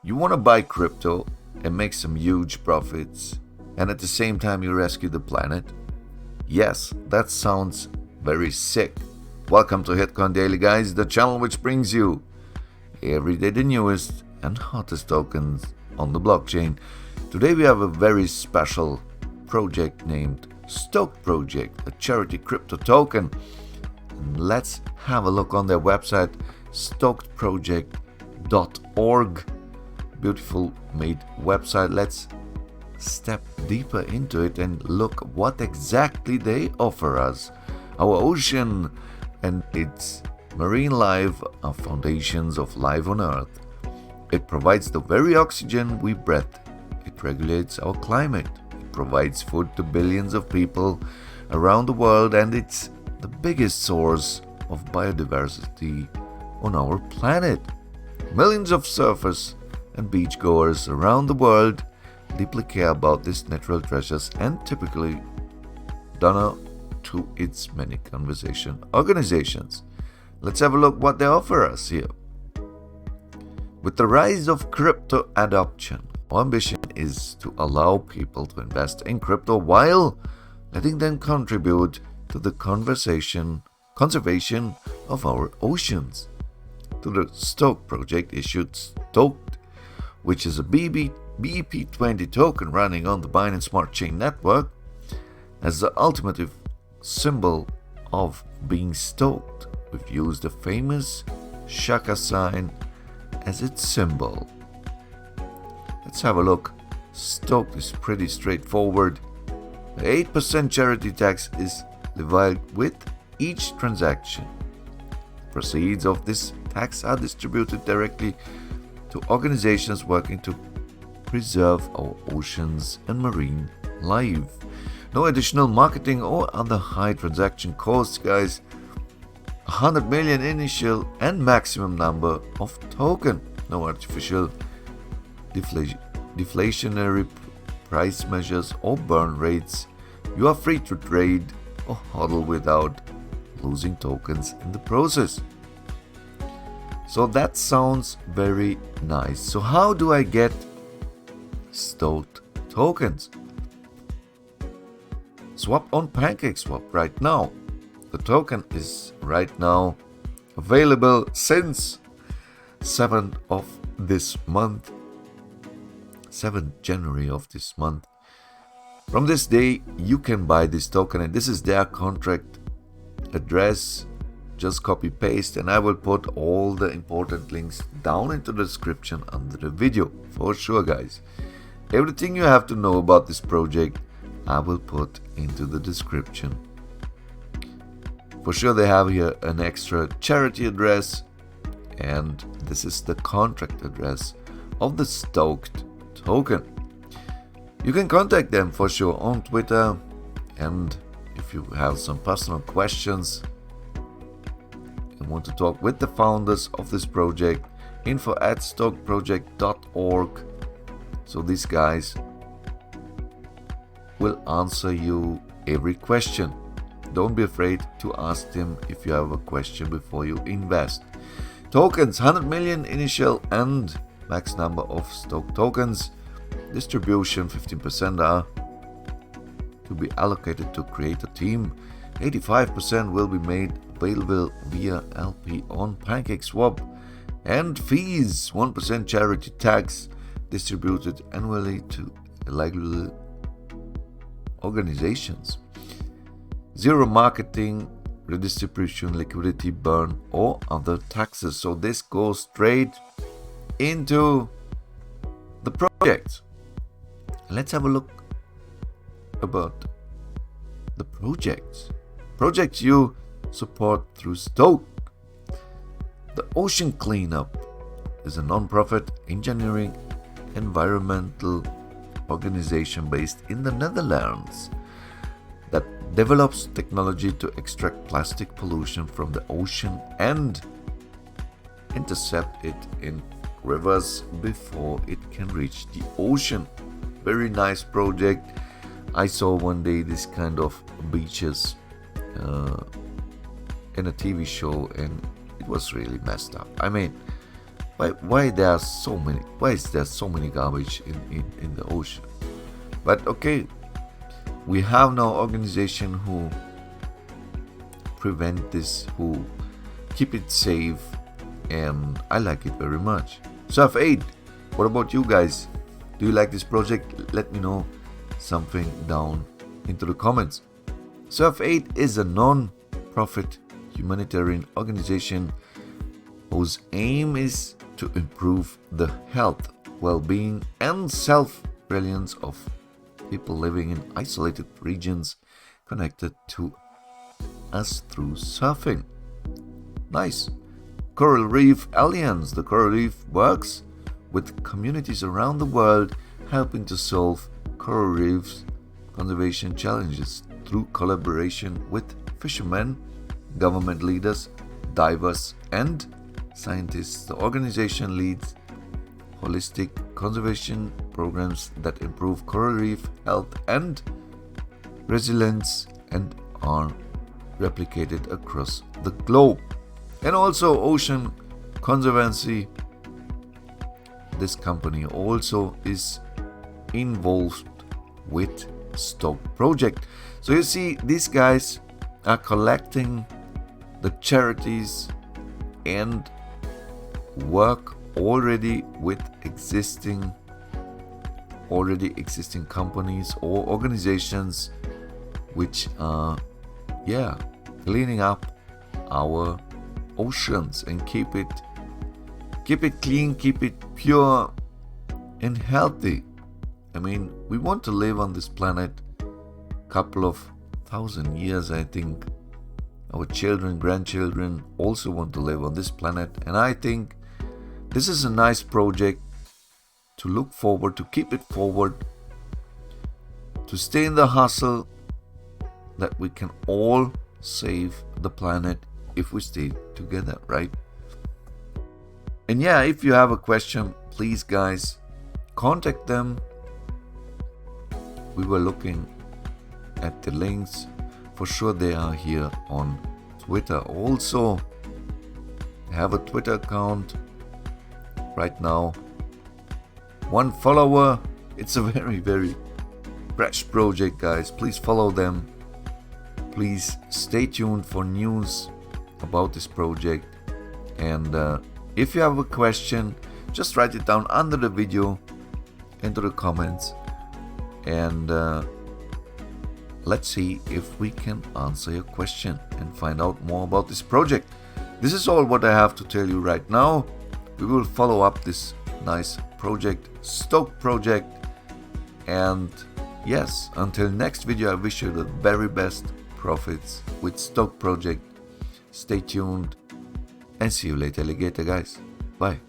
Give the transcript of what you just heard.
You want to buy crypto and make some huge profits, and at the same time you rescue the planet? Yes, that sounds very sick. Welcome to Hitcoin Daily, guys, the channel which brings you every day the newest and hottest tokens on the blockchain. Today we have a very special project named Stoked Project, a charity crypto token. And let's have a look on their website, stokedproject.org. Beautiful made website. Let's step deeper into it and look what exactly they offer us. Our ocean and its marine life are foundations of life on Earth. It provides the very oxygen we breathe. It regulates our climate. It provides food to billions of people around the world, and it's the biggest source of biodiversity on our planet. Millions of surfers and beach-goers around the world deeply care about these natural treasures and typically donate to its many conservation organizations. Let's have a look what they offer us here. With the rise of crypto adoption, our ambition is to allow people to invest in crypto while letting them contribute to the conservation of our oceans. To the Stoked project issued Stoked, which is a BEP20 token running on the Binance Smart Chain network, as the ultimate symbol of being stoked. We've used the famous Shaka sign as its symbol. Let's have a look. Stoked is pretty straightforward. The 8% charity tax is levied with each transaction. Proceeds of this tax are distributed directly to organizations working to preserve our oceans and marine life. No additional marketing or other high transaction costs, guys. 100 million initial and maximum number of token. No artificial deflationary price measures or burn rates. You are free to trade or hodl without losing tokens in the process. So that sounds very nice. So how do I get Stoked tokens? Swap on PancakeSwap right now. The token is right now available since 7th of this month, 7th January of this month. From this day, you can buy this token, and this is their contract address. Just copy paste, and I will put all the important links down into the description under the video for sure, guys. Everything you have to know about this project I will put into the description. For sure, they have here an extra charity address, and this is the contract address of the Stoked token. You can contact them for sure on Twitter, and if you have some personal questions and want to talk with the founders of this project, info@stokedproject.org. So these guys will answer you every question. Don't be afraid to ask them if you have a question before you invest. Tokens, 100 million initial and max number of Stoked tokens. Distribution, 15% are to be allocated to create a team. 85% will be made available via LP on PancakeSwap. And fees, 1% charity tax distributed annually to illegal organizations. Zero marketing, redistribution, liquidity burn, or other taxes. So this goes straight into the project. Let's have a look about the projects. Projects you support through Stoked. The Ocean Cleanup is a non-profit engineering environmental organization based in the Netherlands that develops technology to extract plastic pollution from the ocean and intercept it in rivers before it can reach the ocean. Very nice project. I saw one day this kind of beaches in a TV show, and it was really messed up. I mean, Why there are so many? Why is there so many garbage in the ocean? But okay, we have now organization who prevent this, who keep it safe, and I like it very much. Surf 8, what about you guys? Do you like this project? Let me know something down into the comments. Surf 8 is a non-profit humanitarian organization whose aim is to improve the health, well-being, and self-reliance of people living in isolated regions connected to us through surfing. Nice. Coral Reef Alliance. The Coral Reef works with communities around the world, helping to solve coral reefs conservation challenges through collaboration with fishermen, government leaders, divers, and scientists. The organization leads holistic conservation programs that improve coral reef health and resilience and are replicated across the globe. And also Ocean Conservancy. This company also is involved with Stoked Project. So you see, these guys are collecting the charities and work already with existing companies or organizations which are cleaning up our oceans and keep it clean, keep it pure and healthy. I mean, we want to live on this planet couple of thousand years. I think our children, grandchildren also want to live on this planet, and I think this is a nice project to look forward to, keep it forward, to stay in the hustle, that we can all save the planet if we stay together, right? And yeah, if you have a question, please guys, contact them. We were looking at the links. For sure they are here on Twitter. Also, I have a Twitter account right now. 1 follower. It's a very, very fresh project, guys. Please follow them. Please stay tuned for news about this project. And if you have a question, just write it down under the video into the comments, and let's see if we can answer your question and find out more about this project. This is all what I have to tell you right now. We will follow up this nice project, Stoked Project. And yes, until next video, I wish you the very best profits with Stoked Project. Stay tuned and see you later, alligator guys. Bye.